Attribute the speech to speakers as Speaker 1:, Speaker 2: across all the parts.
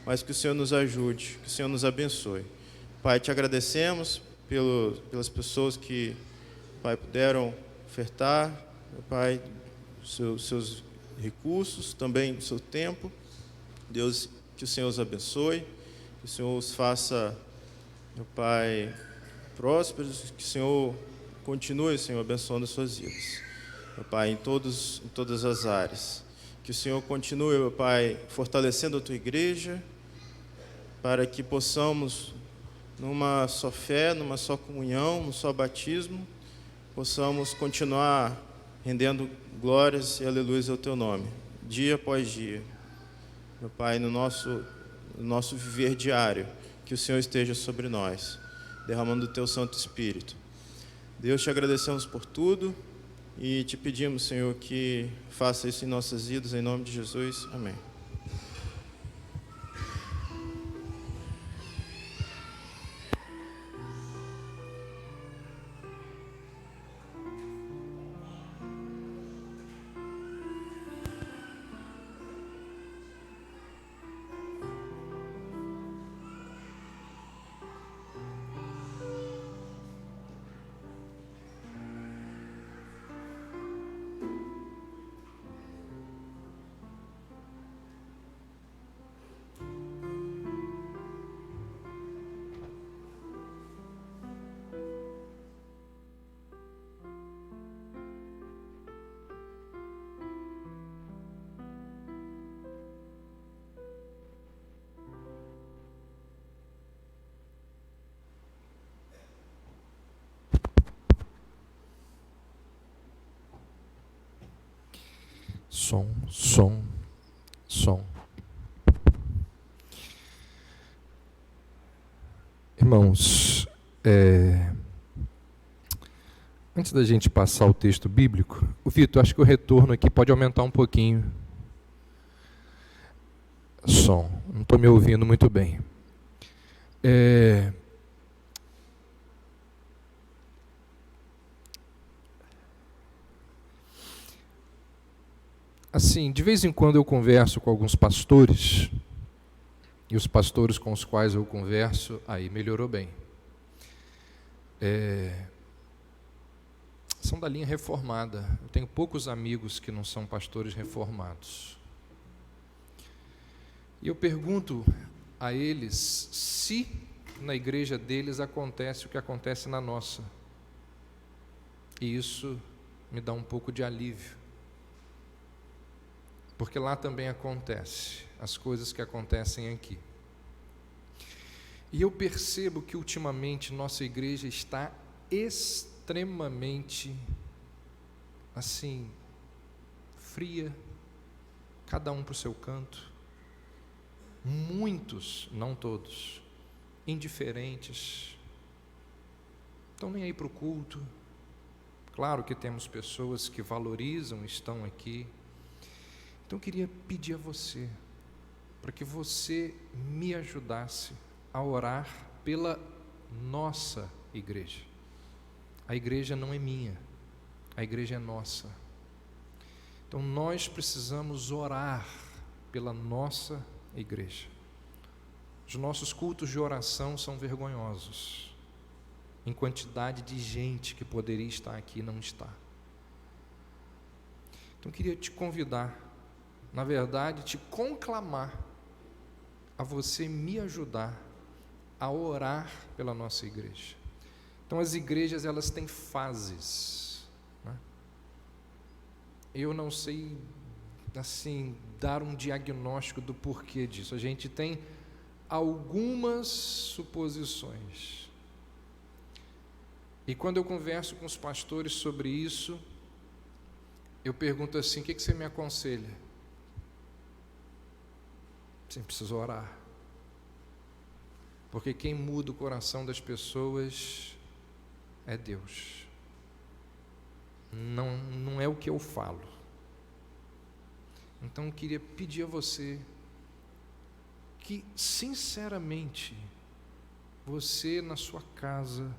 Speaker 1: mas que o Senhor nos ajude, que o Senhor nos abençoe. Pai, te agradecemos pelas pessoas que, Pai, puderam ofertar, meu Pai, seus recursos, também o seu tempo. Deus, que o Senhor os abençoe, que o Senhor os faça, meu Pai, prósperos, que o Senhor continue, Senhor, abençoando as suas vidas, meu Pai, em todas as áreas. Que o Senhor continue, meu Pai, fortalecendo a tua igreja, para que possamos, numa só fé, numa só comunhão, num só batismo, possamos continuar rendendo glórias e aleluias ao teu nome, dia após dia. Meu Pai, no nosso viver diário, que o Senhor esteja sobre nós, derramando o teu Santo Espírito. Deus, te agradecemos por tudo e te pedimos, Senhor, que faça isso em nossas vidas, em nome de Jesus. Amém.
Speaker 2: Som. Irmãos, antes da gente passar o texto bíblico, o Vitor, acho que o retorno aqui pode aumentar um pouquinho. Som, não estou me ouvindo muito bem. Assim, de vez em quando eu converso com alguns pastores, e os pastores com os quais eu converso, aí melhorou bem. São da linha reformada. Eu tenho poucos amigos que não são pastores reformados. E eu pergunto a eles se na igreja deles acontece o que acontece na nossa. E isso me dá um pouco de alívio. Porque lá também acontece as coisas que acontecem aqui. E eu percebo que ultimamente nossa igreja está extremamente, assim, fria, cada um para o seu canto. Muitos, não todos, indiferentes, estão nem aí para o culto. Claro que temos pessoas que valorizam, estão aqui. Então eu queria pedir a você, para que você me ajudasse a orar pela nossa igreja. A igreja não é minha, a igreja é nossa. Então nós precisamos orar pela nossa igreja. Os nossos cultos de oração são vergonhosos, em quantidade de gente que poderia estar aqui e não está. Então eu queria te convidar, na verdade, te conclamar a você me ajudar a orar pela nossa igreja. Então as igrejas, elas têm fases, né? Eu não sei, assim, dar um diagnóstico do porquê disso. A gente tem algumas suposições. E quando eu converso com os pastores sobre isso, eu pergunto assim: o que você me aconselha? Você precisa orar. Porque quem muda o coração das pessoas é Deus. Não é o que eu falo. Então eu queria pedir a você que, sinceramente, você na sua casa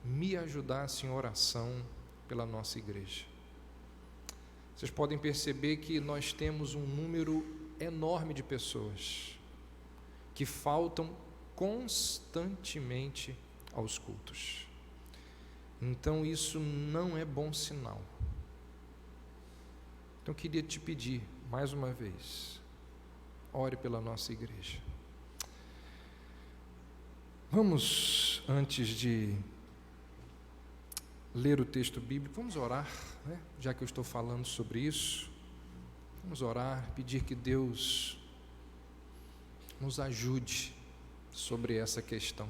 Speaker 2: me ajudasse em oração pela nossa igreja. Vocês podem perceber que nós temos um número enorme de pessoas, que faltam constantemente aos cultos. Então isso não é bom sinal. Então eu queria te pedir, mais uma vez, ore pela nossa igreja. Vamos, antes de ler o texto bíblico, vamos orar, né? Já que eu estou falando sobre isso, vamos orar, pedir que Deus nos ajude sobre essa questão.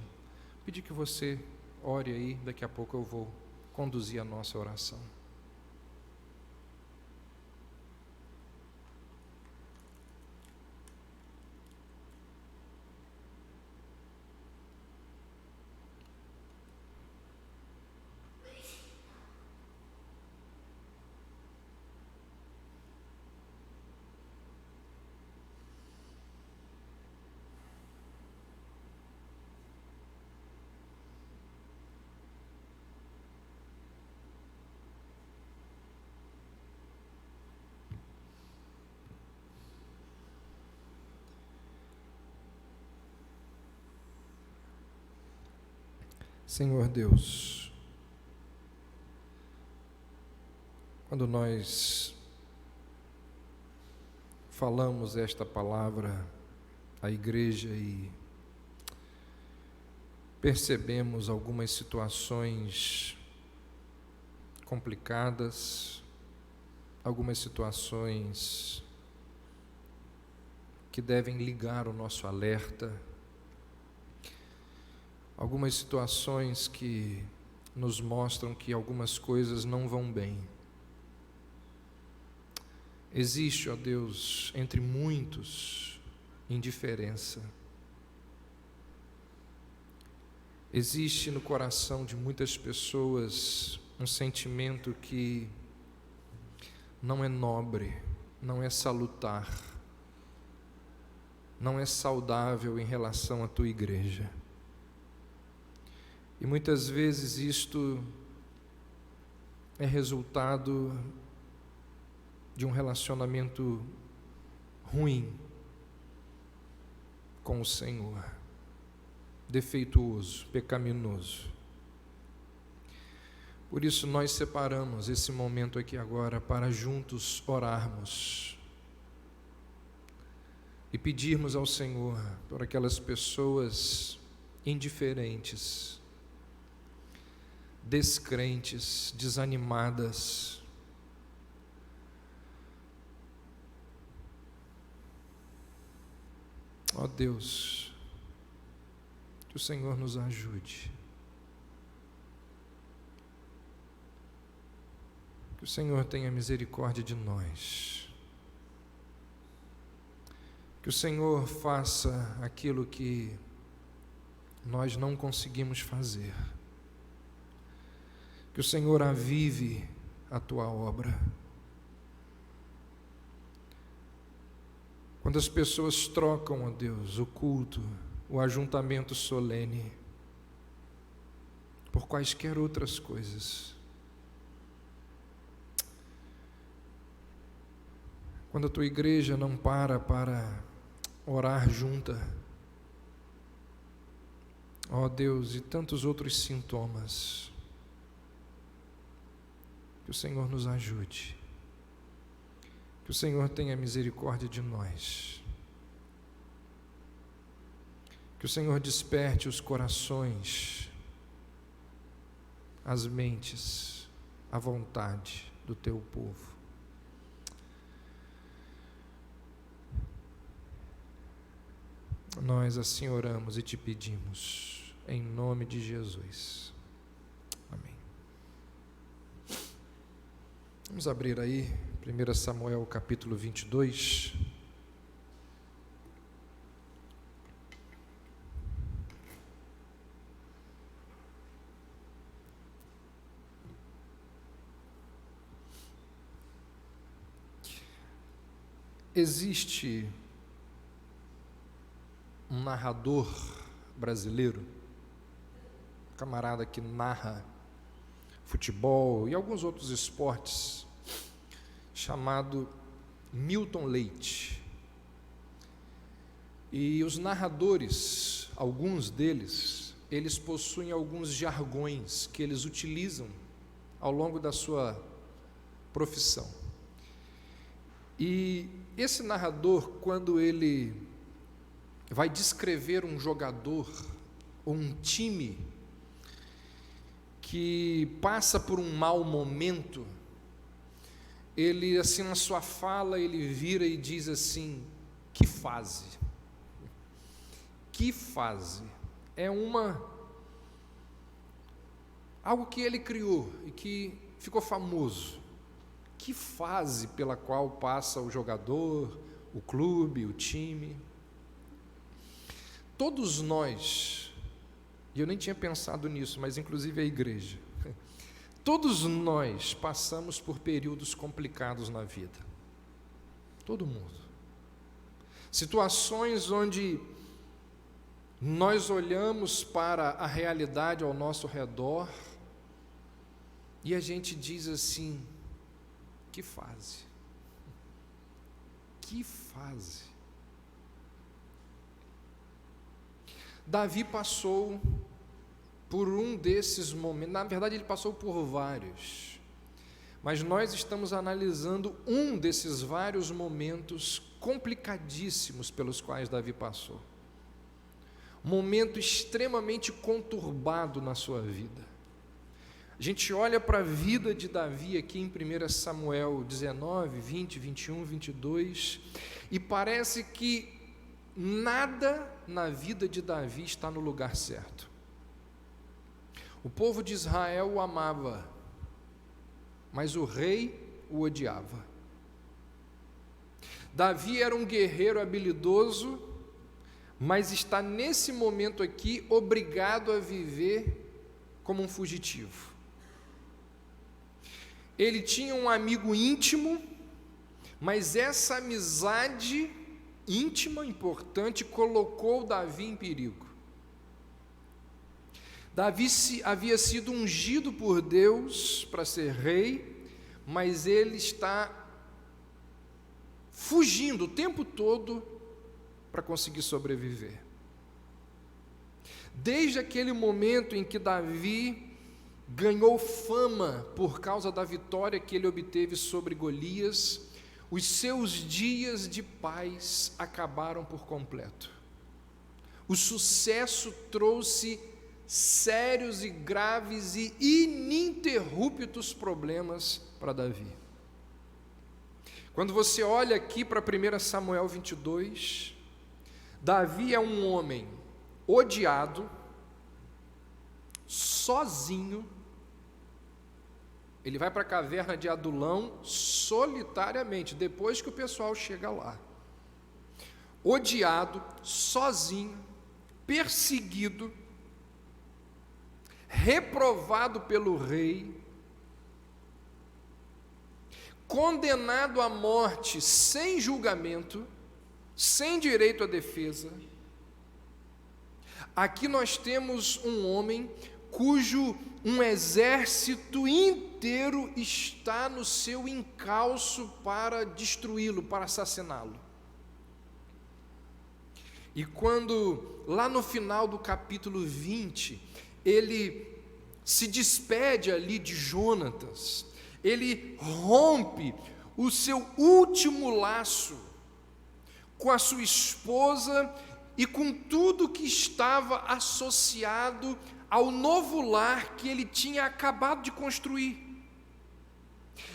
Speaker 2: Pedir que você ore aí, daqui a pouco eu vou conduzir a nossa oração. Senhor Deus, quando nós falamos esta palavra à igreja e percebemos algumas situações complicadas, algumas situações que devem ligar o nosso alerta, algumas situações que nos mostram que algumas coisas não vão bem. Existe, ó Deus, entre muitos, indiferença. Existe no coração de muitas pessoas um sentimento que não é nobre, não é salutar, não é saudável em relação à tua igreja. E muitas vezes isto é resultado de um relacionamento ruim com o Senhor, defeituoso, pecaminoso. Por isso nós separamos esse momento aqui agora para juntos orarmos e pedirmos ao Senhor por aquelas pessoas indiferentes, descrentes, desanimadas, ó Deus, que o Senhor nos ajude, que o Senhor tenha misericórdia de nós, que o Senhor faça aquilo que nós não conseguimos fazer, que o Senhor avive a tua obra. Quando as pessoas trocam, ó Deus, o culto, o ajuntamento solene, por quaisquer outras coisas, quando a tua igreja não para orar junta, ó Deus, e tantos outros sintomas, que o Senhor nos ajude, que o Senhor tenha misericórdia de nós, que o Senhor desperte os corações, as mentes, a vontade do teu povo. Nós assim oramos e te pedimos, em nome de Jesus. Amém. Vamos abrir aí, 1 Samuel capítulo 22. Existe um narrador brasileiro, um camarada que narra futebol e alguns outros esportes, chamado Milton Leite. E os narradores, alguns deles, eles possuem alguns jargões que eles utilizam ao longo da sua profissão. E esse narrador, quando ele vai descrever um jogador ou um time que passa por um mau momento, ele, assim, na sua fala, ele vira e diz assim: que fase? Que fase? É algo que ele criou e que ficou famoso. Que fase pela qual passa o jogador, o clube, o time? Todos nós, e eu nem tinha pensado nisso, mas inclusive a igreja, todos nós passamos por períodos complicados na vida. Todo mundo. Situações onde nós olhamos para a realidade ao nosso redor e a gente diz assim: que fase? Que fase? Davi passou por um desses momentos, na verdade ele passou por vários, mas nós estamos analisando um desses vários momentos complicadíssimos pelos quais Davi passou. Momento extremamente conturbado na sua vida. A gente olha para a vida de Davi aqui em 1 Samuel 19, 20, 21, 22, e parece que nada na vida de Davi está no lugar certo. O povo de Israel o amava, mas o rei o odiava. Davi era um guerreiro habilidoso, mas está nesse momento aqui obrigado a viver como um fugitivo. Ele tinha um amigo íntimo, mas essa amizade íntima, importante, colocou Davi em perigo. Davi havia sido ungido por Deus para ser rei, mas ele está fugindo o tempo todo para conseguir sobreviver. Desde aquele momento em que Davi ganhou fama por causa da vitória que ele obteve sobre Golias, os seus dias de paz acabaram por completo. O sucesso trouxe sérios e graves e ininterruptos problemas para Davi. Quando você olha aqui para 1 Samuel 22, Davi é um homem odiado, sozinho. Ele vai para a caverna de Adulão solitariamente, depois que o pessoal chega lá. Odiado, sozinho, perseguido, reprovado pelo rei, condenado à morte sem julgamento, sem direito à defesa. Aqui nós temos um homem cujo um exército inteiro está no seu encalço para destruí-lo, para assassiná-lo. E quando, lá no final do capítulo 20, ele se despede ali de Jonatas, ele rompe o seu último laço com a sua esposa e com tudo que estava associado ao novo lar que ele tinha acabado de construir.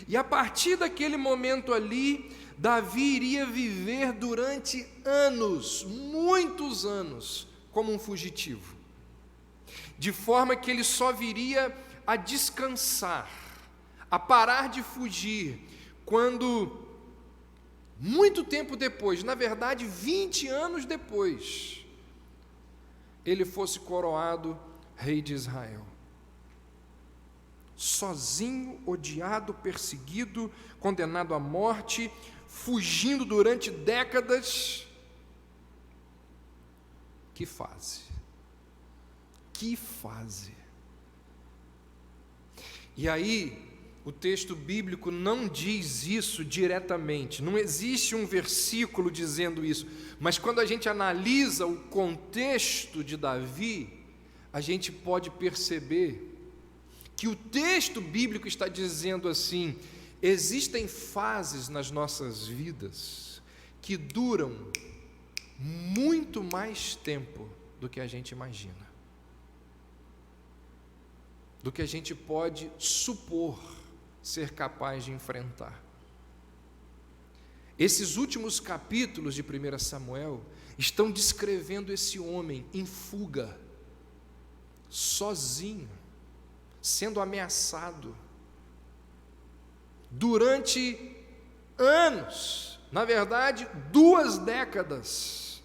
Speaker 2: E a partir daquele momento ali, Davi iria viver durante anos, muitos anos, como um fugitivo, de forma que ele só viria a descansar, a parar de fugir, quando, muito tempo depois, na verdade 20 anos depois, ele fosse coroado rei de Israel. Sozinho, odiado, perseguido, condenado à morte, fugindo durante décadas. Que fase! Que fase! E aí, o texto bíblico não diz isso diretamente, não existe um versículo dizendo isso, mas quando a gente analisa o contexto de Davi, a gente pode perceber que o texto bíblico está dizendo assim: existem fases nas nossas vidas que duram muito mais tempo do que a gente imagina, do que a gente pode supor ser capaz de enfrentar. Esses últimos capítulos de 1 Samuel estão descrevendo esse homem em fuga, sozinho, sendo ameaçado, durante anos, na verdade, 2 décadas.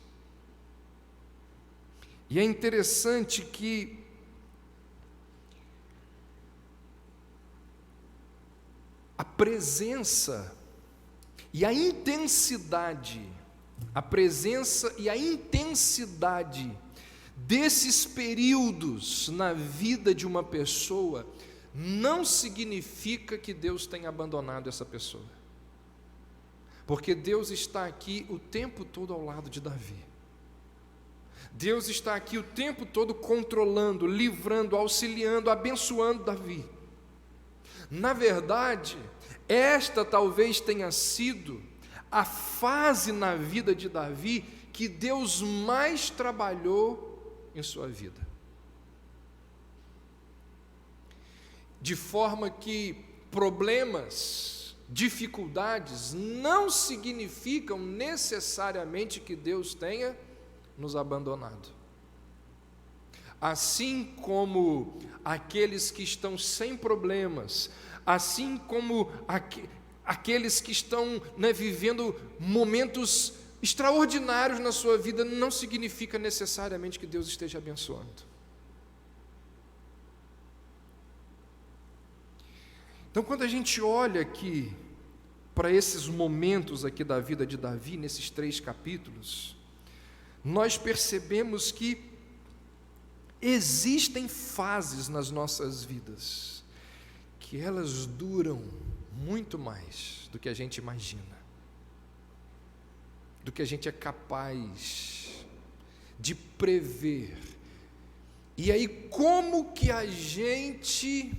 Speaker 2: E é interessante que a presença e a intensidade desses períodos na vida de uma pessoa não significa que Deus tenha abandonado essa pessoa, porque Deus está aqui o tempo todo ao lado de Davi. Deus está aqui o tempo todo controlando, livrando, auxiliando, abençoando Davi. Na verdade, esta talvez tenha sido a fase na vida de Davi que Deus mais trabalhou em sua vida. De forma que problemas, dificuldades não significam necessariamente que Deus tenha nos abandonado. Assim como aqueles que estão sem problemas, assim como aqueles que estão vivendo momentos extraordinários na sua vida, não significa necessariamente que Deus esteja abençoando. Então, quando a gente olha aqui para esses momentos aqui da vida de Davi, nesses 3 capítulos, nós percebemos que existem fases nas nossas vidas que elas duram muito mais do que a gente imagina, do que a gente é capaz de prever. E aí, como que a gente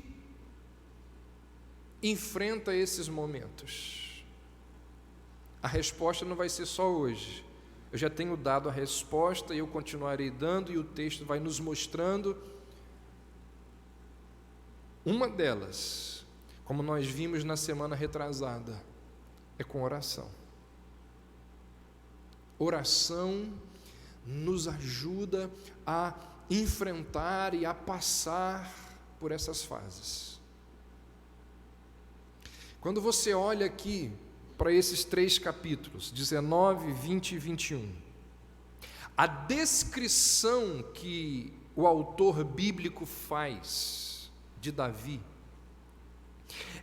Speaker 2: enfrenta esses momentos? A resposta não vai ser só hoje. Eu já tenho dado a resposta e eu continuarei dando, e o texto vai nos mostrando. Uma delas, como nós vimos na semana retrasada, é com oração. Oração nos ajuda a enfrentar e a passar por essas fases. Quando você olha aqui para esses 3 capítulos, 19, 20 e 21, a descrição que o autor bíblico faz de Davi,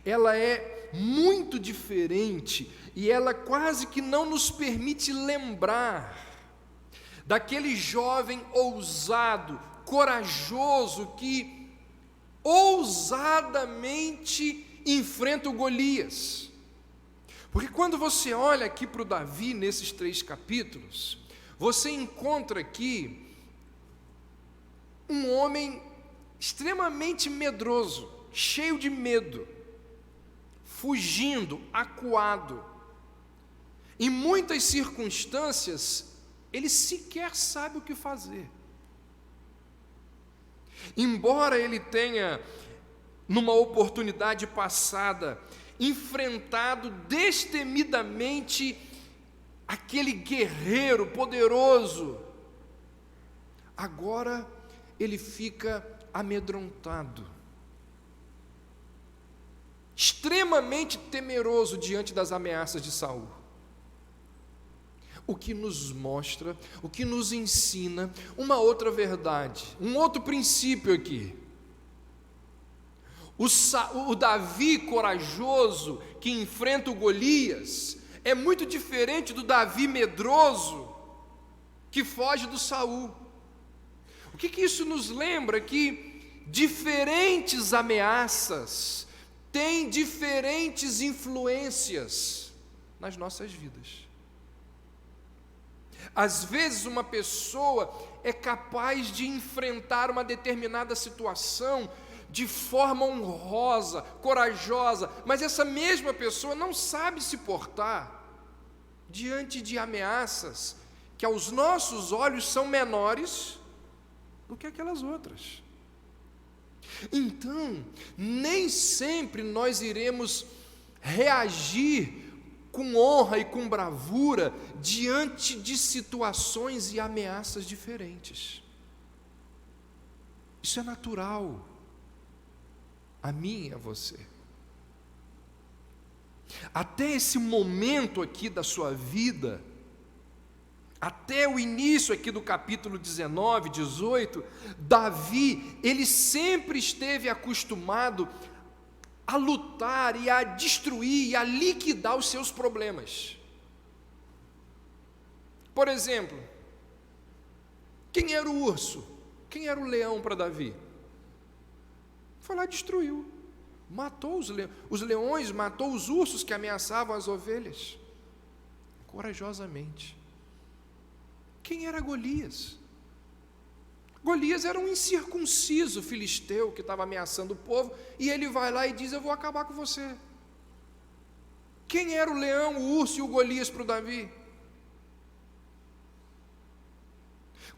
Speaker 2: ela é muito diferente e ela quase que não nos permite lembrar daquele jovem ousado, corajoso, que ousadamente enfrenta o Golias. Porque quando você olha aqui para o Davi, nesses 3 capítulos, você encontra aqui um homem extremamente medroso, cheio de medo, fugindo, acuado. Em muitas circunstâncias, ele sequer sabe o que fazer. Embora ele tenha, numa oportunidade passada, enfrentado destemidamente aquele guerreiro poderoso, agora ele fica amedrontado, extremamente temeroso diante das ameaças de Saul. O que nos mostra, o que nos ensina uma outra verdade, um outro princípio aqui. O Davi corajoso que enfrenta o Golias é muito diferente do Davi medroso que foge do Saul. O que isso nos lembra? Que diferentes ameaças tem diferentes influências nas nossas vidas. Às vezes uma pessoa é capaz de enfrentar uma determinada situação de forma honrosa, corajosa, mas essa mesma pessoa não sabe se portar diante de ameaças que aos nossos olhos são menores do que aquelas outras. Então, nem sempre nós iremos reagir com honra e com bravura diante de situações e ameaças diferentes. Isso é natural a mim e a você. Até esse momento aqui da sua vida, até o início aqui do capítulo 19, 18, Davi, ele sempre esteve acostumado a lutar e a destruir e a liquidar os seus problemas. Por exemplo, quem era o urso? Quem era o leão para Davi? Foi lá e destruiu. Matou os leões, matou os ursos que ameaçavam as ovelhas. Corajosamente. Quem era Golias? Golias era um incircunciso filisteu que estava ameaçando o povo, e ele vai lá e diz: eu vou acabar com você. Quem era o leão, o urso e o Golias para o Davi?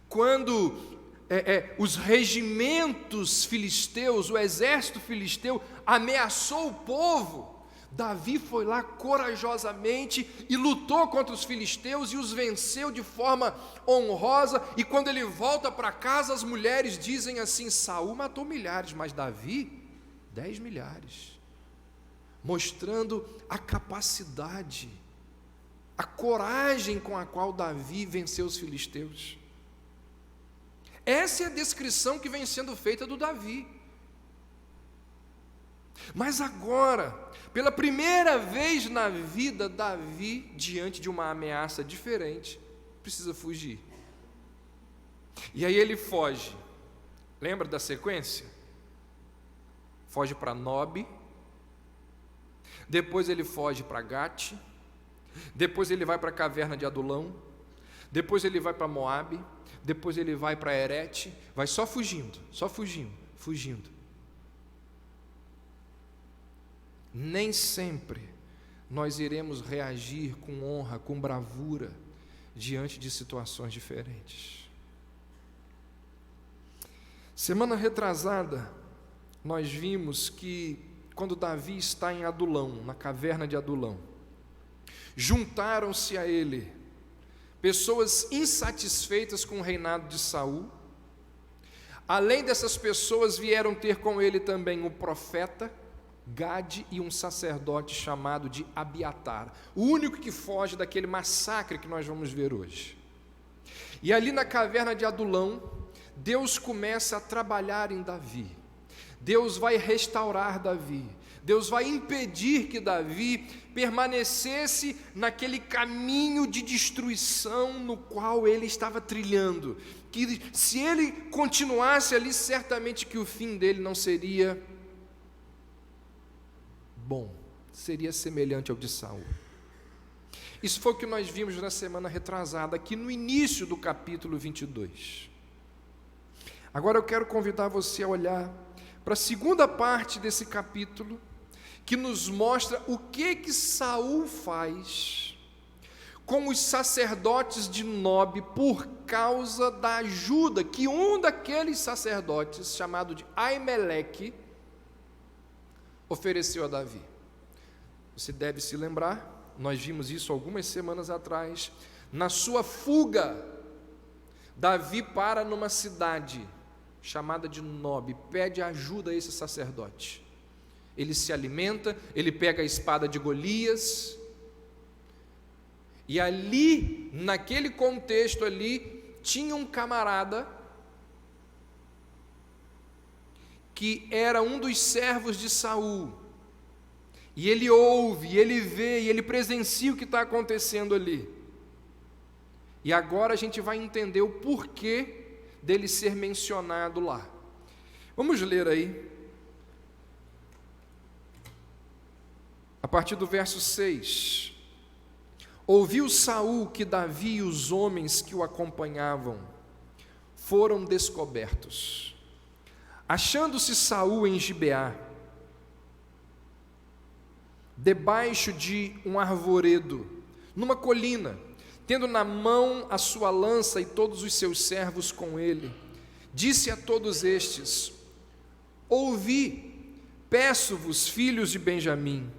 Speaker 2: Quando os regimentos filisteus, o exército filisteu ameaçou o povo, Davi foi lá corajosamente e lutou contra os filisteus e os venceu de forma honrosa. E quando ele volta para casa, as mulheres dizem assim: Saul matou milhares, mas Davi 10 milhares, mostrando a capacidade, a coragem com a qual Davi venceu os filisteus. Essa é a descrição que vem sendo feita do Davi. Mas agora, pela primeira vez na vida, Davi, diante de uma ameaça diferente, precisa fugir. E aí ele foge. Lembra da sequência? Foge para Nob, depois ele foge para Gate, depois ele vai para a caverna de Adulão, depois ele vai para Moabe, depois ele vai para Herete, vai só fugindo, fugindo. Nem sempre nós iremos reagir com honra, com bravura, diante de situações diferentes. Semana retrasada, nós vimos que quando Davi está em Adulão, na caverna de Adulão, juntaram-se a ele pessoas insatisfeitas com o reinado de Saul. Além dessas pessoas, vieram ter com ele também o profeta Gade e um sacerdote chamado de Abiatar, o único que foge daquele massacre que nós vamos ver hoje. E ali na caverna de Adulão, Deus começa a trabalhar em Davi. Deus vai restaurar Davi. Deus vai impedir que Davi permanecesse naquele caminho de destruição no qual ele estava trilhando. Que se ele continuasse ali, certamente que o fim dele não seria bom, seria semelhante ao de Saul. Isso foi o que nós vimos na semana retrasada, aqui no início do capítulo 22. Agora eu quero convidar você a olhar para a segunda parte desse capítulo, que nos mostra o que Saul faz com os sacerdotes de Nob por causa da ajuda que um daqueles sacerdotes, chamado de Aimeleque, ofereceu a Davi. Você deve se lembrar, nós vimos isso algumas semanas atrás. Na sua fuga, Davi para numa cidade chamada de Nob, pede ajuda a esse sacerdote. Ele se alimenta, ele pega a espada de Golias, e ali, naquele contexto ali, tinha um camarada que era um dos servos de Saul, e ele ouve, e ele vê, e ele presencia o que está acontecendo ali. E agora a gente vai entender o porquê dele ser mencionado lá. Vamos ler aí. partir do verso 6. Ouviu Saul que Davi e os homens que o acompanhavam foram descobertos. Achando-se Saul em Gibeá, debaixo de um arvoredo, numa colina, tendo na mão a sua lança e todos os seus servos com ele, disse a todos estes: ouvi, peço-vos, filhos de Benjamim,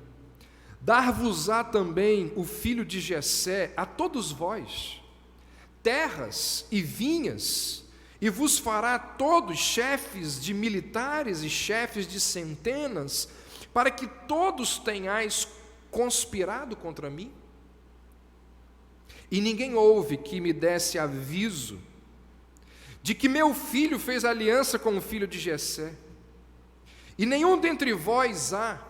Speaker 2: dar-vos-á também o filho de Jessé, a todos vós, terras e vinhas, e vos fará todos chefes de militares e chefes de centenas, para que todos tenhais conspirado contra mim? E ninguém houve que me desse aviso de que meu filho fez aliança com o filho de Jessé, e nenhum dentre vós há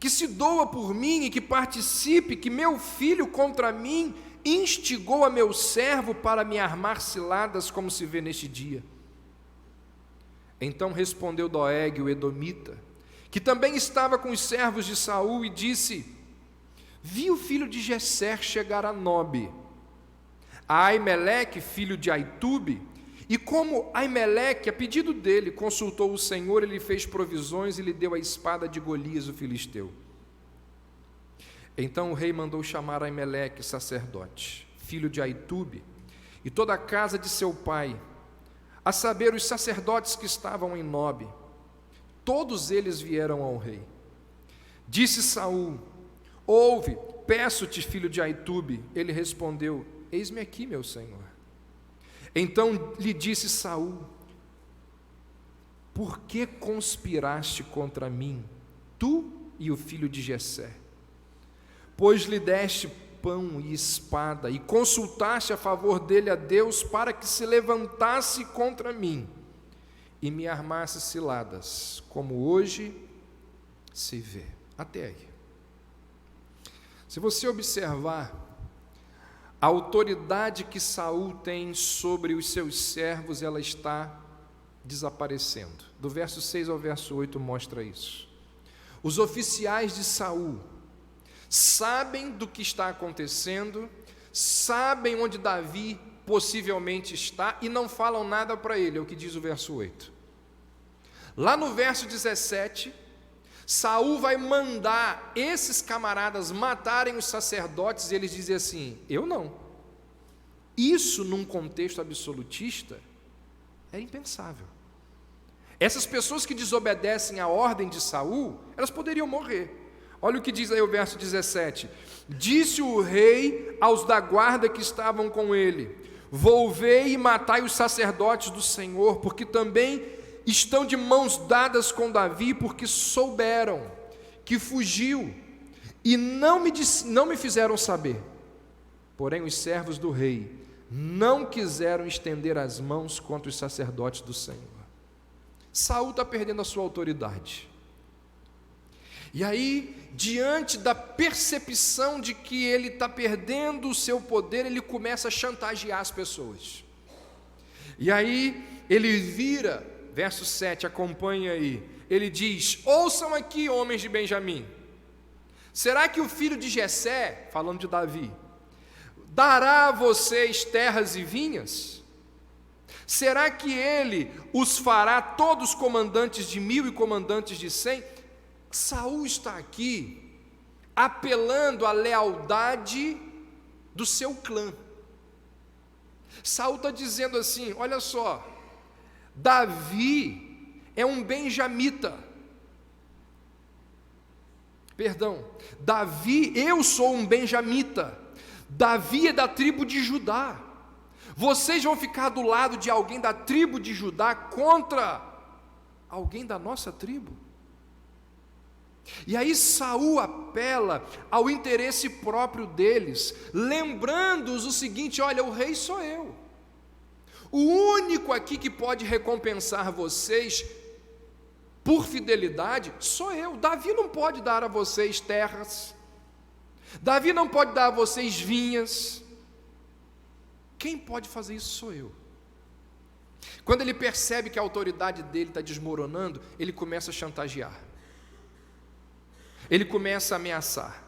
Speaker 2: que se doa por mim e que participe que meu filho contra mim instigou a meu servo para me armar ciladas, como se vê neste dia. Então respondeu Doeg, o edomita, que também estava com os servos de Saul, e disse: vi o filho de Jessé chegar a Nobe, a Aimeleque, filho de Aitube, e como Aimeleque, a pedido dele, consultou o Senhor, ele fez provisões e lhe deu a espada de Golias, o filisteu. Então o rei mandou chamar Aimeleque, sacerdote, filho de Aitube, e toda a casa de seu pai, a saber, os sacerdotes que estavam em Nobe. Todos eles vieram ao rei. Disse Saul: ouve, peço-te, filho de Aitube. Ele respondeu: eis-me aqui, meu senhor. Então lhe disse Saul: por que conspiraste contra mim, tu e o filho de Jessé? Pois lhe deste pão e espada, e consultaste a favor dele a Deus, para que se levantasse contra mim e me armasse ciladas, como hoje se vê. Até aí. Se você observar a autoridade que Saul tem sobre os seus servos, ela está desaparecendo. Do verso 6 ao verso 8 mostra isso. Os oficiais de Saul sabem do que está acontecendo, sabem onde Davi possivelmente está e não falam nada para ele, é o que diz o verso 8. Lá no verso 17, Saul vai mandar esses camaradas matarem os sacerdotes, e eles dizem assim: eu não. Isso, num contexto absolutista, é impensável. Essas pessoas que desobedecem à ordem de Saul, elas poderiam morrer. Olha o que diz aí o verso 17: disse o rei aos da guarda que estavam com ele: volvei e matai os sacerdotes do Senhor, porque também estão de mãos dadas com Davi, porque souberam que fugiu e não me fizeram saber. Porém os servos do rei não quiseram estender as mãos contra os sacerdotes do Senhor. Saul está perdendo a sua autoridade. E aí, diante da percepção de que ele está perdendo o seu poder, ele começa a chantagear as pessoas. E aí, ele vira, verso 7, acompanha aí, ele diz: ouçam aqui, homens de Benjamim, será que o filho de Jessé, falando de Davi, dará a vocês terras e vinhas? Será que ele os fará todos comandantes de 1000 e comandantes de 100? Saul está aqui apelando à lealdade do seu clã. Saul está dizendo assim: olha só, Davi é um benjamita. Perdão, Davi, eu sou um benjamita. Davi é da tribo de Judá. Vocês vão ficar do lado de alguém da tribo de Judá contra alguém da nossa tribo? E aí Saul apela ao interesse próprio deles, lembrando-os o seguinte: olha, o rei sou eu. O único aqui que pode recompensar vocês por fidelidade sou eu. Davi não pode dar a vocês terras, Davi não pode dar a vocês vinhas. Quem pode fazer isso sou eu. Quando ele percebe que a autoridade dele está desmoronando, ele começa a chantagear. ele começa a ameaçar.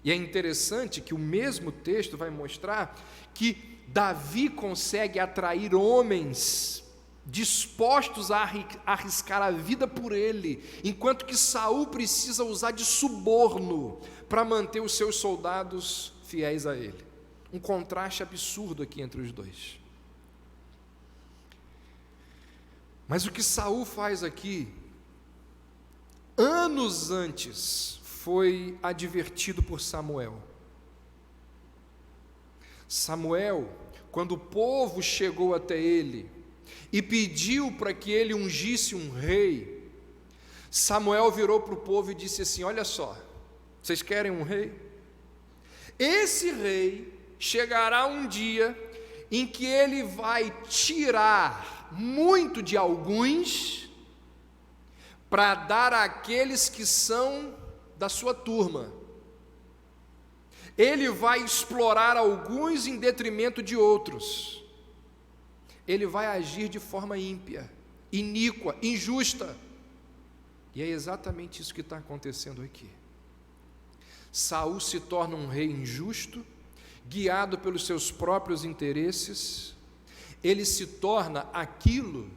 Speaker 2: E é interessante que o mesmo texto vai mostrar que Davi consegue atrair homens dispostos a arriscar a vida por ele, enquanto que Saul precisa usar de suborno para manter os seus soldados fiéis a ele. Um contraste absurdo aqui entre os dois. Mas o que Saul faz aqui, anos antes, foi advertido por Samuel. Samuel, quando o povo chegou até ele e pediu para que ele ungisse um rei, Samuel virou para o povo e disse assim: olha só, vocês querem um rei? Esse rei chegará um dia em que ele vai tirar muito de alguns para dar àqueles que são da sua turma. Ele vai explorar alguns em detrimento de outros. Ele vai agir de forma ímpia, iníqua, injusta. E é exatamente isso que está acontecendo aqui. Saul se torna um rei injusto, guiado pelos seus próprios interesses. Ele se torna aquilo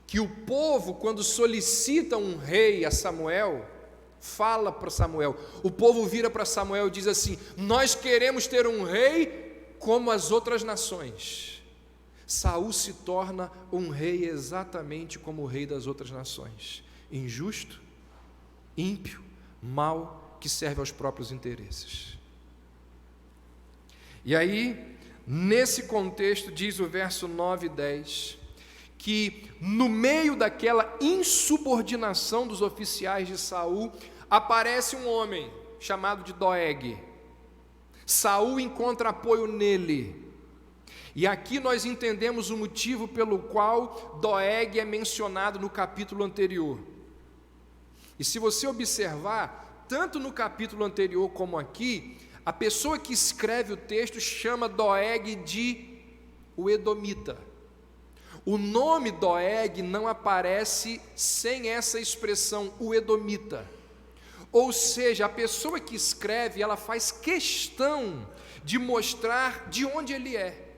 Speaker 2: que o povo, quando solicita um rei a Samuel, fala para Samuel. O povo vira para Samuel e diz assim: nós queremos ter um rei como as outras nações. Saul se torna um rei exatamente como o rei das outras nações: injusto, ímpio, mau, que serve aos próprios interesses. E aí, nesse contexto, diz o verso 9 e 10, que no meio daquela insubordinação dos oficiais de Saul, aparece um homem chamado de Doeg. Saul encontra apoio nele. E aqui nós entendemos o motivo pelo qual Doeg é mencionado no capítulo anterior. E se você observar, tanto no capítulo anterior como aqui, a pessoa que escreve o texto chama Doeg de o Edomita. O nome Doeg não aparece sem essa expressão, o Edomita. Ou seja, a pessoa que escreve, ela faz questão de mostrar de onde ele é,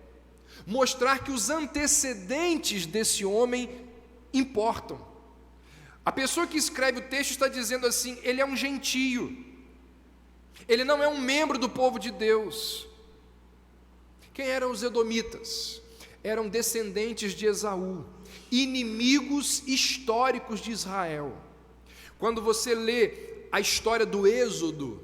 Speaker 2: mostrar que os antecedentes desse homem importam. A pessoa que escreve o texto está dizendo assim: ele é um gentio, ele não é um membro do povo de Deus. Quem eram os edomitas? Eram descendentes de Esaú, inimigos históricos de Israel. Quando você lê a história do Êxodo,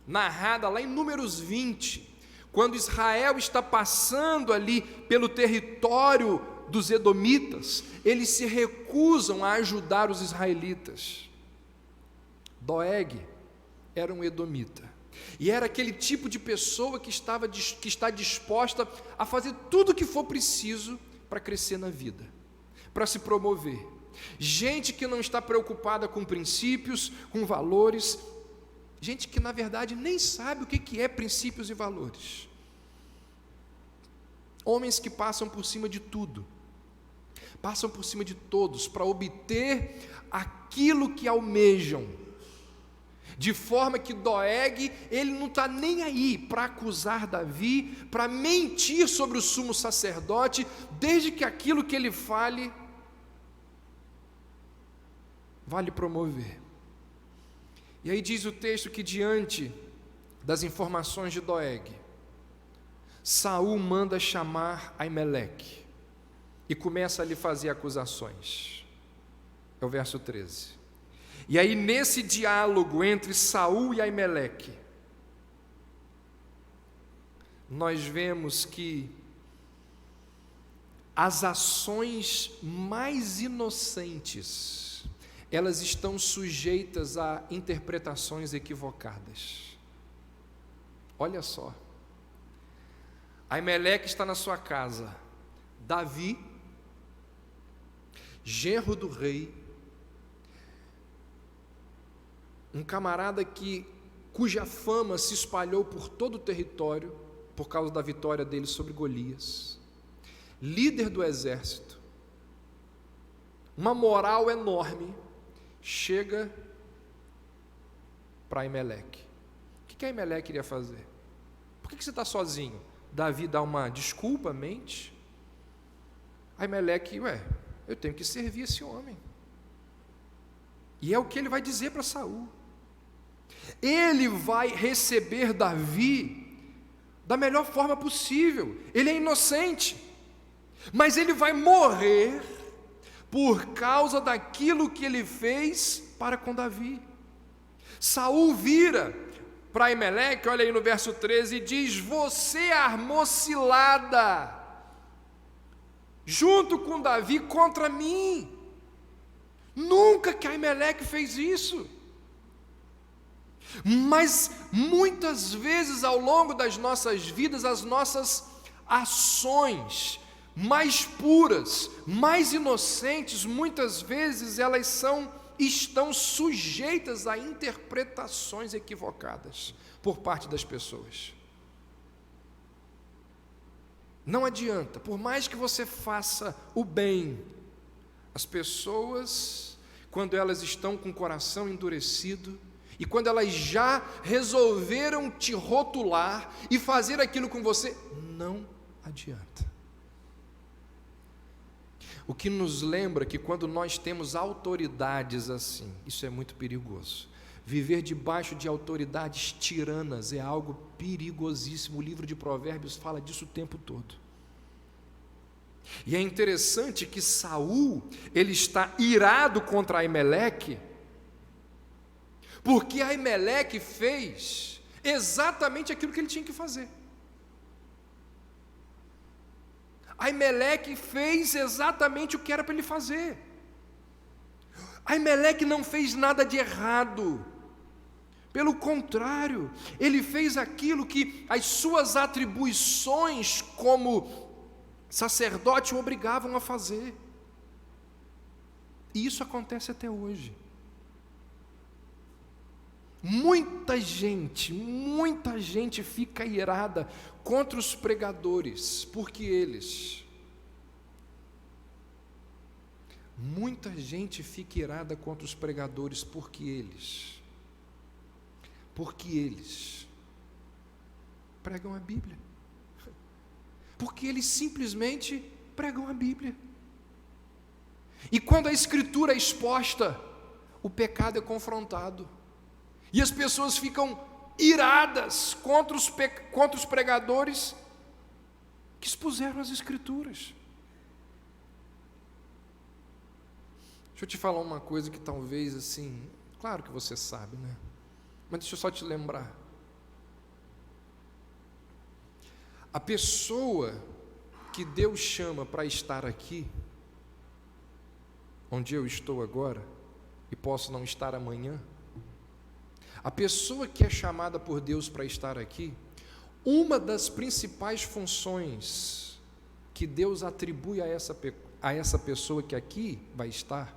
Speaker 2: narrada lá em Números 20, quando Israel está passando ali pelo território dos edomitas, eles se recusam a ajudar os israelitas. Doeg era um edomita, e era aquele tipo de pessoa que está disposta a fazer tudo o que for preciso para crescer na vida, para se promover. Gente que não está preocupada com princípios, com valores, gente que na verdade nem sabe o que é princípios e valores. Homens que passam por cima de tudo, passam por cima de todos para obter aquilo que almejam, de forma que Doeg, ele não está nem aí para acusar Davi, para mentir sobre o sumo sacerdote, desde que aquilo que ele fale vale promover. E aí diz o texto que diante das informações de Doeg, Saul manda chamar Aimeleque e começa a lhe fazer acusações. É o verso 13. E aí nesse diálogo entre Saul e Aimeleque, nós vemos que as ações mais inocentes, elas estão sujeitas a interpretações equivocadas. Olha só, Aimeleque está na sua casa, Davi, genro do rei, um camarada cuja fama se espalhou por todo o território, por causa da vitória dele sobre Golias, líder do exército, uma moral enorme, chega para Aimeleque. O que Aimeleque iria fazer? Por que você está sozinho? Davi dá uma desculpa, mente. Aimeleque, eu tenho que servir esse homem. E é o que ele vai dizer para Saul. Ele vai receber Davi da melhor forma possível. Ele é inocente, mas ele vai morrer por causa daquilo que ele fez para com Davi. Saul vira para Aimeleque, olha aí no verso 13, e diz: você armou cilada junto com Davi contra mim. Nunca que Aimeleque fez isso. Mas muitas vezes ao longo das nossas vidas, as nossas ações mais puras, mais inocentes, muitas vezes elas estão sujeitas a interpretações equivocadas por parte das pessoas. Não adianta, por mais que você faça o bem, as pessoas, quando elas estão com o coração endurecido, e quando elas já resolveram te rotular e fazer aquilo com você, não adianta. O que nos lembra que quando nós temos autoridades assim, isso é muito perigoso. Viver debaixo de autoridades tiranas é algo perigosíssimo. O livro de Provérbios fala disso o tempo todo. E é interessante que Saul, ele está irado contra Aimeleque, porque Aimeleque fez exatamente aquilo que ele tinha que fazer. Aimeleque fez exatamente o que era para ele fazer. Aimeleque não fez nada de errado. Pelo contrário, ele fez aquilo que as suas atribuições como sacerdote o obrigavam a fazer. E isso acontece até hoje. Muita gente fica irada contra os pregadores, porque eles pregam a Bíblia, porque eles simplesmente pregam a Bíblia, e quando a Escritura é exposta, o pecado é confrontado, e as pessoas ficam iradas contra os pregadores que expuseram as Escrituras. Deixa eu te falar uma coisa que talvez assim, claro que você sabe, né? Mas deixa eu só te lembrar. A pessoa que Deus chama para estar aqui, onde eu estou agora, e posso não estar amanhã, a pessoa que é chamada por Deus para estar aqui, uma das principais funções que Deus atribui a essa pessoa que aqui vai estar,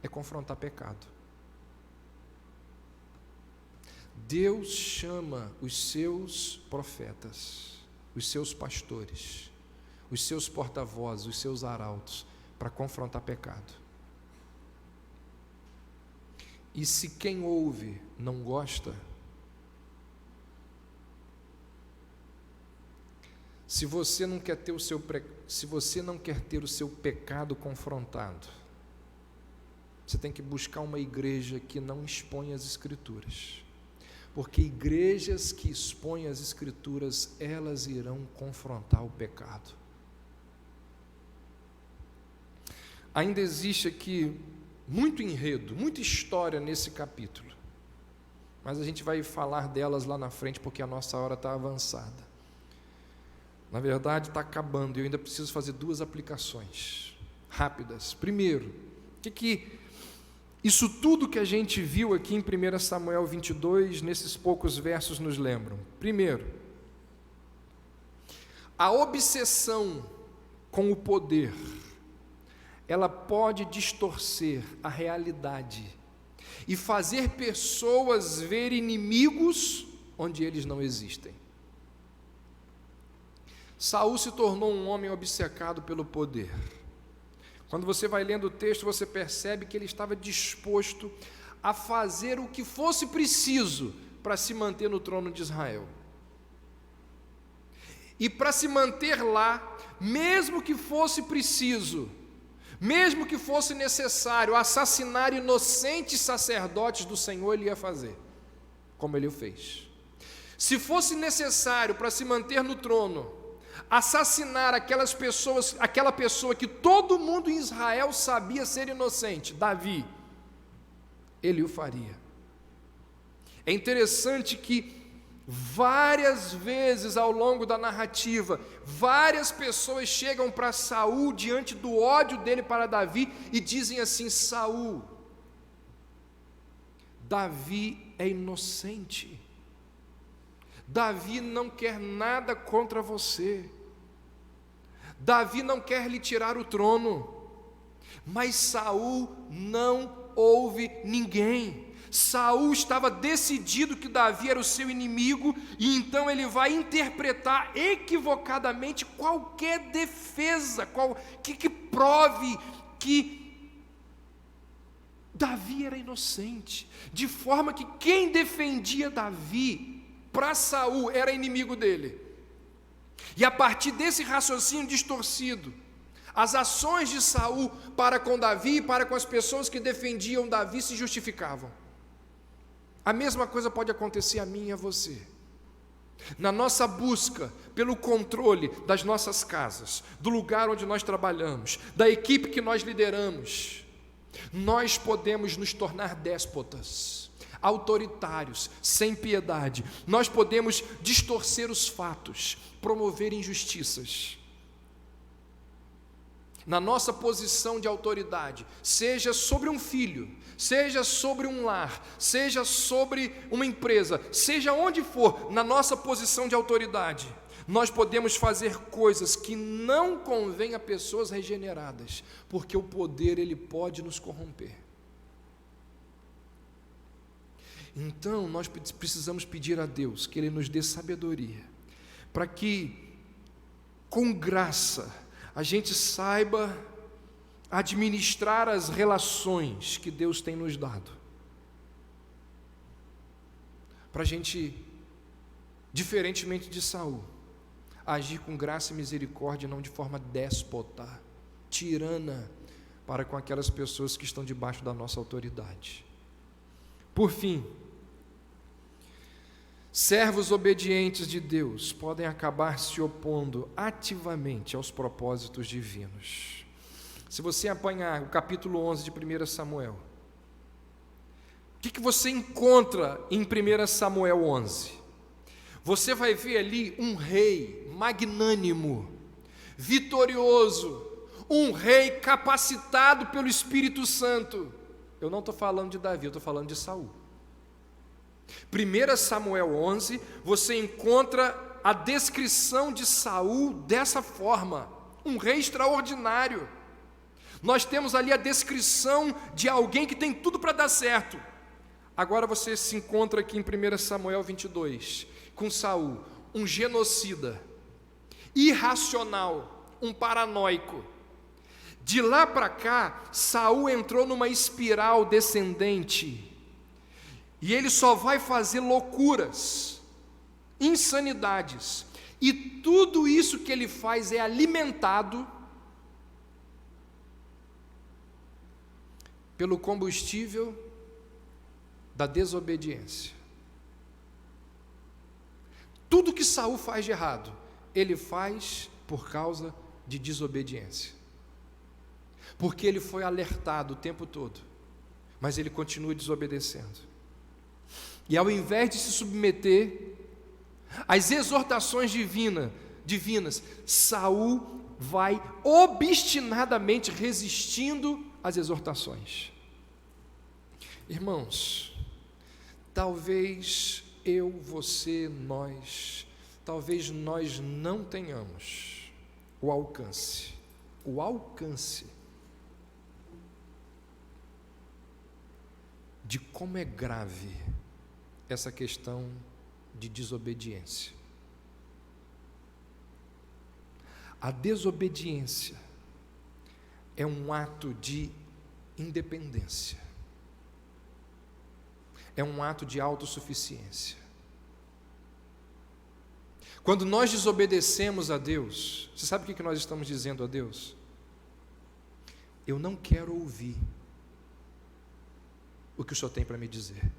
Speaker 2: é confrontar pecado. Deus chama os seus profetas, os seus pastores, os seus porta-vozes, os seus arautos, para confrontar pecado. E se quem ouve não gosta, se você não quer ter o seu pecado confrontado, você tem que buscar uma igreja que não expõe as Escrituras, porque igrejas que expõem as Escrituras, elas irão confrontar o pecado. Ainda existe aqui muito enredo, muita história nesse capítulo, mas a gente vai falar delas lá na frente, porque a nossa hora está avançada. Na verdade está acabando, e eu ainda preciso fazer 2 aplicações rápidas. Primeiro, isso tudo que a gente viu aqui em 1 Samuel 22, nesses poucos versos nos lembram? Primeiro, a obsessão com o poder, ela pode distorcer a realidade e fazer pessoas ver inimigos onde eles não existem. Saul se tornou um homem obcecado pelo poder. Quando você vai lendo o texto, você percebe que ele estava disposto a fazer o que fosse preciso para se manter no trono de Israel. E para se manter lá, mesmo que fosse preciso, mesmo que fosse necessário assassinar inocentes sacerdotes do Senhor, ele ia fazer, como ele o fez. Se fosse necessário para se manter no trono, assassinar aquela pessoa que todo mundo em Israel sabia ser inocente, Davi, ele o faria. É interessante que várias vezes ao longo da narrativa, várias pessoas chegam para Saul diante do ódio dele para Davi e dizem assim: Saul, Davi é inocente, Davi não quer nada contra você, Davi não quer lhe tirar o trono, mas Saul não ouve ninguém. Saul estava decidido que Davi era o seu inimigo, e então ele vai interpretar equivocadamente qualquer defesa, que prove que Davi era inocente, de forma que quem defendia Davi para Saul era inimigo dele. E a partir desse raciocínio distorcido, as ações de Saul para com Davi e para com as pessoas que defendiam Davi se justificavam. A mesma coisa pode acontecer a mim e a você. Na nossa busca pelo controle das nossas casas, do lugar onde nós trabalhamos, da equipe que nós lideramos, nós podemos nos tornar déspotas, autoritários, sem piedade. Nós podemos distorcer os fatos, promover injustiças. Na nossa posição de autoridade, seja sobre um filho, seja sobre um lar, seja sobre uma empresa, seja onde for, na nossa posição de autoridade, nós podemos fazer coisas que não convêm a pessoas regeneradas, porque o poder ele pode nos corromper. Então nós precisamos pedir a Deus que Ele nos dê sabedoria, para que com graça a gente saiba administrar as relações que Deus tem nos dado, para a gente, diferentemente de Saul, agir com graça e misericórdia, não de forma déspota, tirana, para com aquelas pessoas que estão debaixo da nossa autoridade. Por fim, servos obedientes de Deus podem acabar se opondo ativamente aos propósitos divinos. Se você apanhar o capítulo 11 de 1 Samuel, o que você encontra em 1 Samuel 11? Você vai ver ali um rei magnânimo, vitorioso, um rei capacitado pelo Espírito Santo. Eu não estou falando de Davi, eu estou falando de Saul. 1 Samuel 11, você encontra a descrição de Saul dessa forma, um rei extraordinário. Nós temos ali a descrição de alguém que tem tudo para dar certo. Agora você se encontra aqui em 1 Samuel 22, com Saul, um genocida, irracional, um paranoico. De lá para cá, Saul entrou numa espiral descendente, e ele só vai fazer loucuras, insanidades, e tudo isso que ele faz é alimentado pelo combustível da desobediência. Tudo que Saul faz de errado, ele faz por causa de desobediência, porque ele foi alertado o tempo todo, mas ele continua desobedecendo. E ao invés de se submeter às exortações divinas, Saul vai obstinadamente resistindo às exortações. Irmãos, talvez eu, você, talvez nós não tenhamos o alcance de como é grave essa questão de desobediência. A desobediência é um ato de independência, é um ato de autossuficiência. Quando nós desobedecemos a Deus, você sabe o que nós estamos dizendo a Deus? Eu não quero ouvir o que o Senhor tem para me dizer.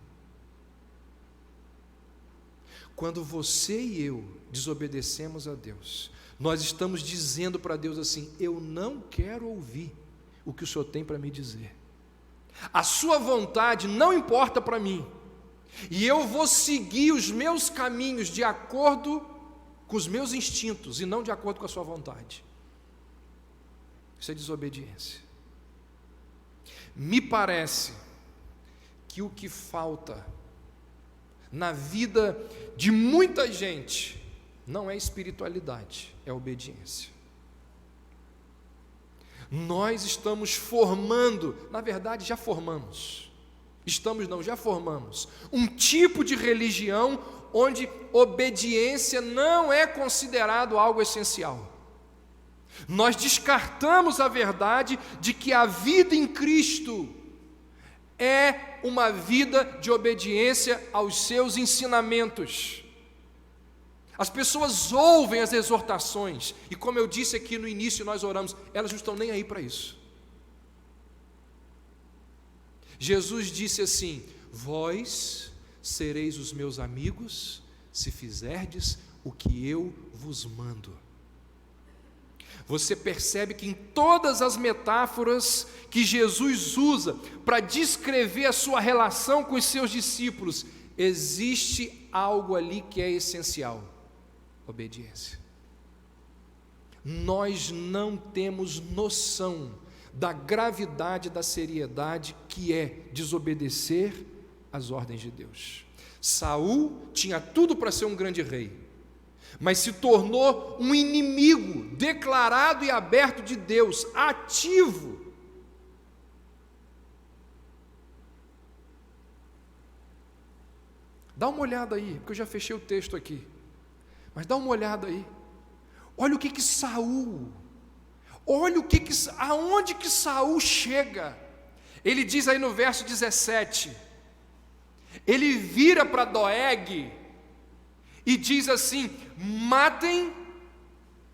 Speaker 2: Quando você e eu desobedecemos a Deus, nós estamos dizendo para Deus assim: eu não quero ouvir o que o Senhor tem para me dizer. A sua vontade não importa para mim, e eu vou seguir os meus caminhos de acordo com os meus instintos e não de acordo com a sua vontade. Isso é desobediência. Me parece que o que falta na vida de muita gente não é espiritualidade, é obediência. Nós estamos formando, na verdade já formamos, já formamos um tipo de religião onde obediência não é considerado algo essencial. Nós descartamos a verdade de que a vida em Cristo é uma vida de obediência aos seus ensinamentos. As pessoas ouvem as exortações, e como eu disse aqui no início, nós oramos, elas não estão nem aí para isso. Jesus disse assim: vós sereis os meus amigos, se fizerdes o que eu vos mando. Você percebe que em todas as metáforas que Jesus usa para descrever a sua relação com os seus discípulos, existe algo ali que é essencial: obediência. Nós não temos noção da gravidade, da seriedade que é desobedecer às ordens de Deus. Saul tinha tudo para ser um grande rei, mas se tornou um inimigo declarado e aberto de Deus, ativo. Dá uma olhada aí, porque eu já fechei o texto aqui, mas dá uma olhada aí. Olha o que Saul, aonde que Saul chega. Ele diz aí no verso 17, ele vira para Doeg e diz assim: matem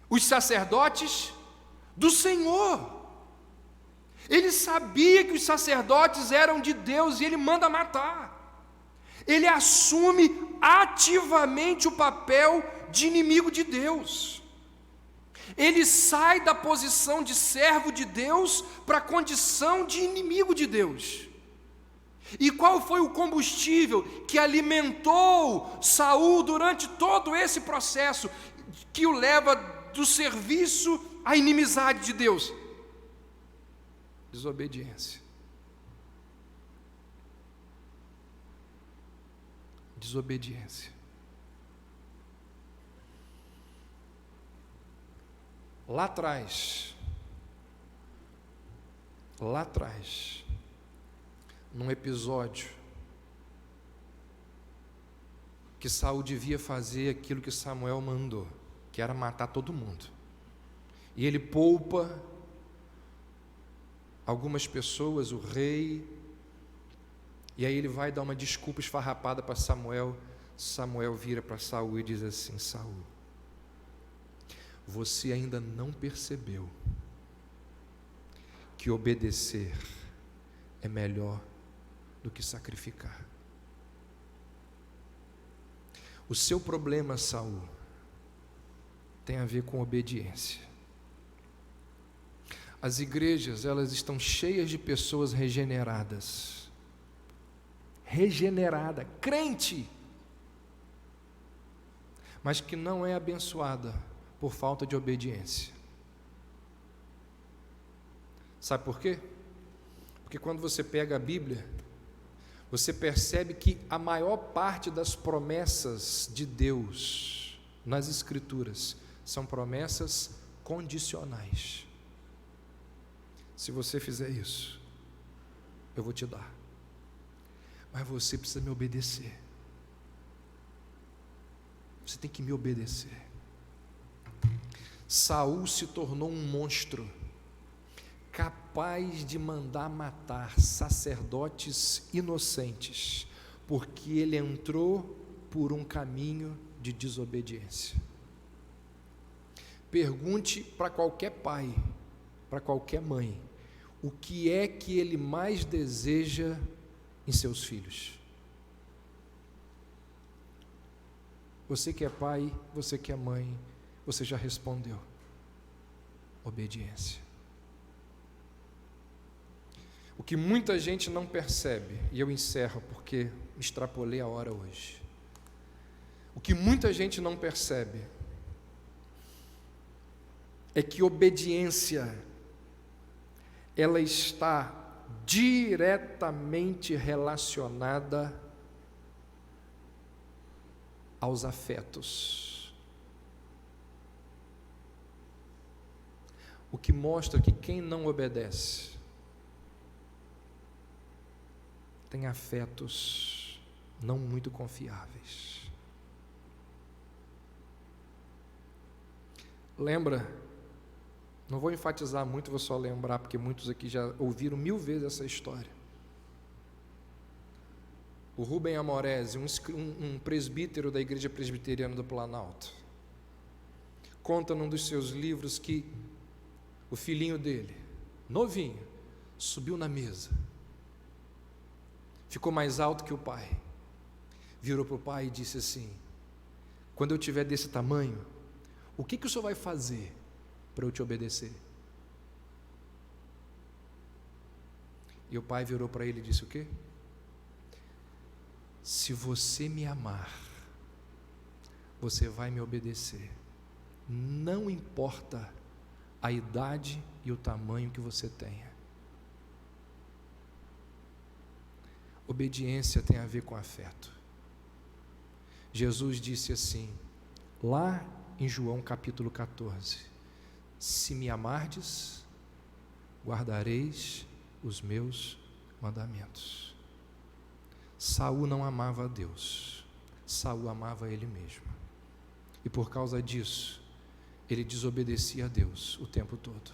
Speaker 2: os sacerdotes do Senhor. Ele sabia que os sacerdotes eram de Deus e ele manda matar. Ele assume ativamente o papel de inimigo de Deus. Ele sai da posição de servo de Deus para a condição de inimigo de Deus. E qual foi o combustível que alimentou Saul durante todo esse processo, que o leva do serviço à inimizade de Deus? Desobediência. Desobediência. Lá atrás, num episódio que Saul devia fazer aquilo que Samuel mandou, que era matar todo mundo, e ele poupa algumas pessoas, o rei, e aí ele vai dar uma desculpa esfarrapada para Samuel. Samuel vira para Saul e diz assim: Saul, você ainda não percebeu que obedecer é melhor do que sacrificar. O seu problema, Saul, tem a ver com obediência. As igrejas, elas estão cheias de pessoas regeneradas, crente, mas que não é abençoada por falta de obediência. Sabe por quê? Porque quando você pega a Bíblia, você percebe que a maior parte das promessas de Deus nas Escrituras são promessas condicionais. Se você fizer isso, eu vou te dar, mas você precisa me obedecer. Você tem que me obedecer. Saul se tornou um monstro, capaz capaz de mandar matar sacerdotes inocentes, porque ele entrou por um caminho de desobediência. Pergunte para qualquer pai, para qualquer mãe, o que é que ele mais deseja em seus filhos. Você que é pai, você que é mãe, você já respondeu: obediência. O que muita gente não percebe, e eu encerro porque extrapolei a hora hoje. O que muita gente não percebe é que obediência, ela está diretamente relacionada aos afetos. O que mostra que quem não obedece tem afetos não muito confiáveis. Lembra? Não vou enfatizar muito, vou só lembrar, porque muitos aqui já ouviram 1000 vezes essa história. O Rubem Amorese, um presbítero da Igreja Presbiteriana do Planalto, conta num dos seus livros que o filhinho dele, novinho, subiu na mesa, ficou mais alto que o pai, virou para o pai e disse assim: quando eu tiver desse tamanho, o que o senhor vai fazer para eu te obedecer? E o pai virou para ele e disse o quê? Se você me amar, você vai me obedecer, não importa a idade e o tamanho que você tenha. Obediência tem a ver com afeto. Jesus disse assim, lá em João capítulo 14: se me amardes, guardareis os meus mandamentos. Saul não amava a Deus, Saul amava ele mesmo, e por causa disso ele desobedecia a Deus o tempo todo.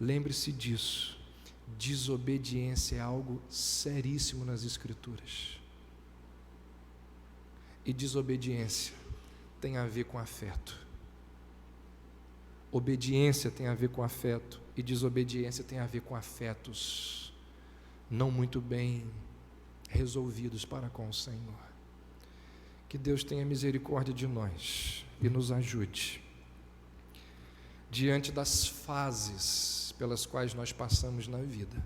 Speaker 2: Lembre-se disso, desobediência é algo seríssimo nas Escrituras, e desobediência tem a ver com afeto. Obediência tem a ver com afeto, e desobediência tem a ver com afetos não muito bem resolvidos para com o Senhor. Que Deus tenha misericórdia de nós e nos ajude diante das fases pelas quais nós passamos na vida.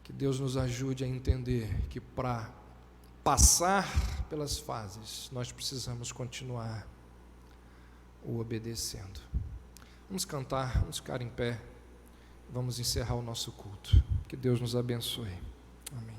Speaker 2: Que Deus nos ajude a entender que para passar pelas fases nós precisamos continuar o obedecendo. Vamos cantar, vamos ficar em pé. Vamos encerrar o nosso culto. Que Deus nos abençoe. Amém.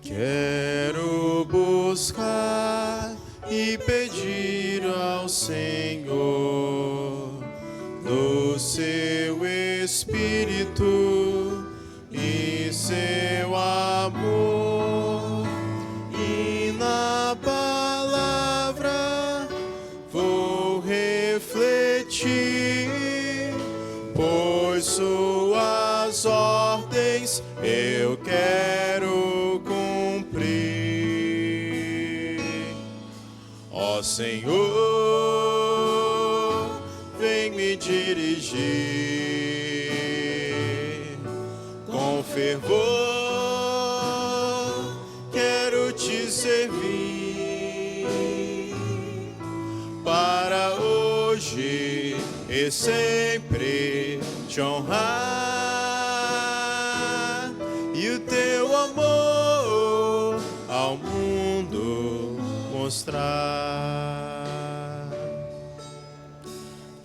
Speaker 1: Quero buscar e pedir ao Senhor do seu Espírito e seu amor, e na palavra vou refletir, pois suas ordens eu quero cumprir. Ó Senhor, vem me me dirigir com fervor, quero te servir para hoje e sempre te honrar e o teu amor ao mundo mostrar.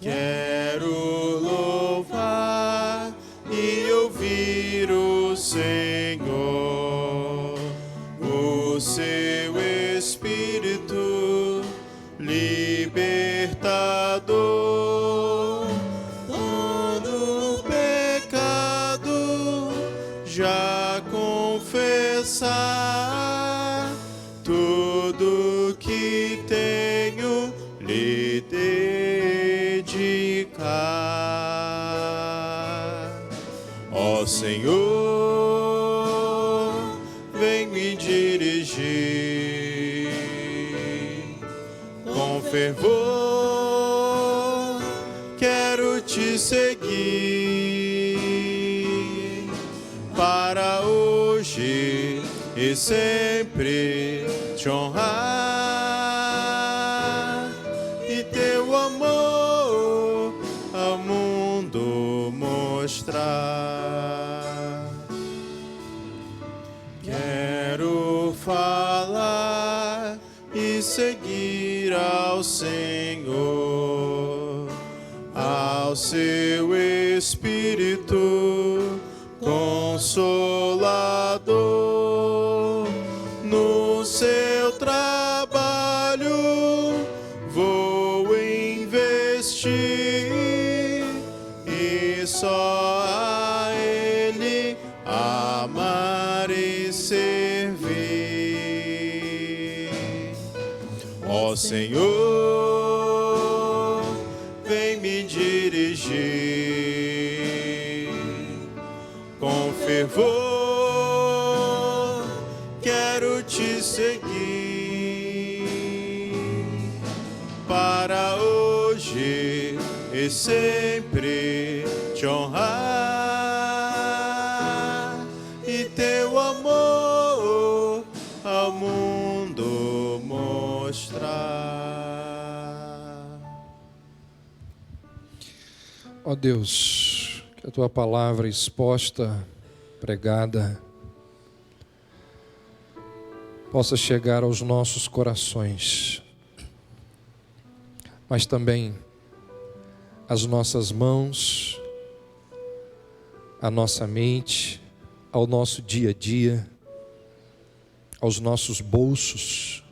Speaker 1: Quero louvar e ouvir o Senhor, o seu Espírito libertador. Todo pecado já confessar, tudo que tenho lhe dedicar. Ó Senhor, vem me dirigir com fervor, quero te seguir para hoje e sempre te honrar e teu amor ao mundo mostrar. Quero falar e seguir ao Senhor, ao seu Espírito Consolador. No seu trabalho vou investir e só a Ele amar e servir. Ó Senhor, vem me dirigir com fervor, quero te seguir para hoje e sempre te honrar e teu amor ao mundo mostrar.
Speaker 2: Ó Deus, que a tua palavra exposta, pregada, possa chegar aos nossos corações, mas também às nossas mãos, à nossa mente, ao nosso dia a dia, aos nossos bolsos,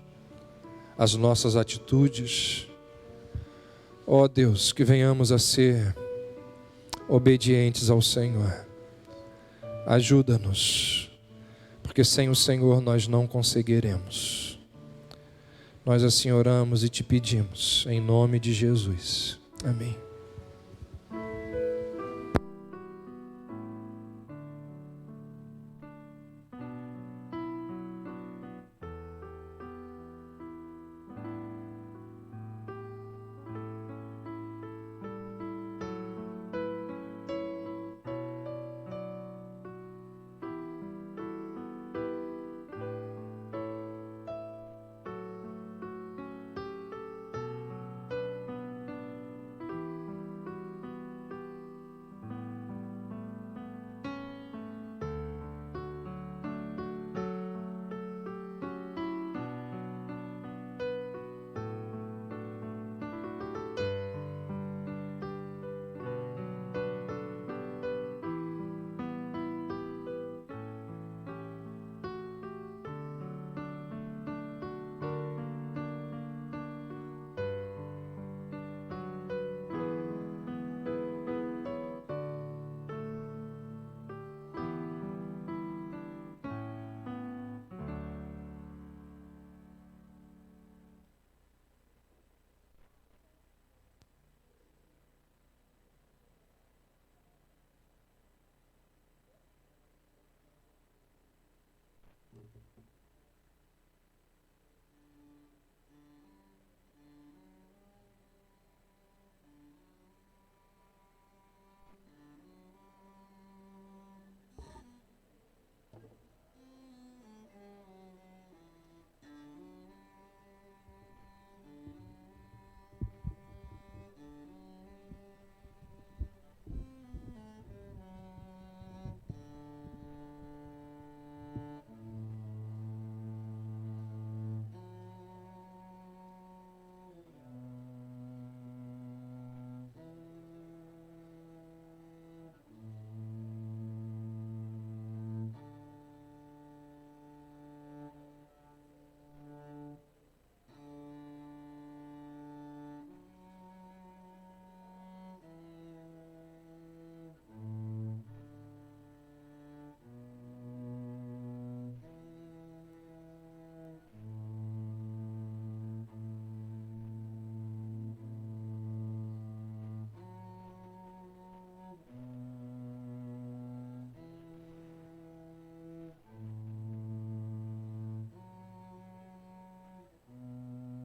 Speaker 2: às nossas atitudes. Ó Deus, que venhamos a ser obedientes ao Senhor. Ajuda-nos, porque sem o Senhor nós não conseguiremos. Nós assim oramos e te pedimos, em nome de Jesus. Amém.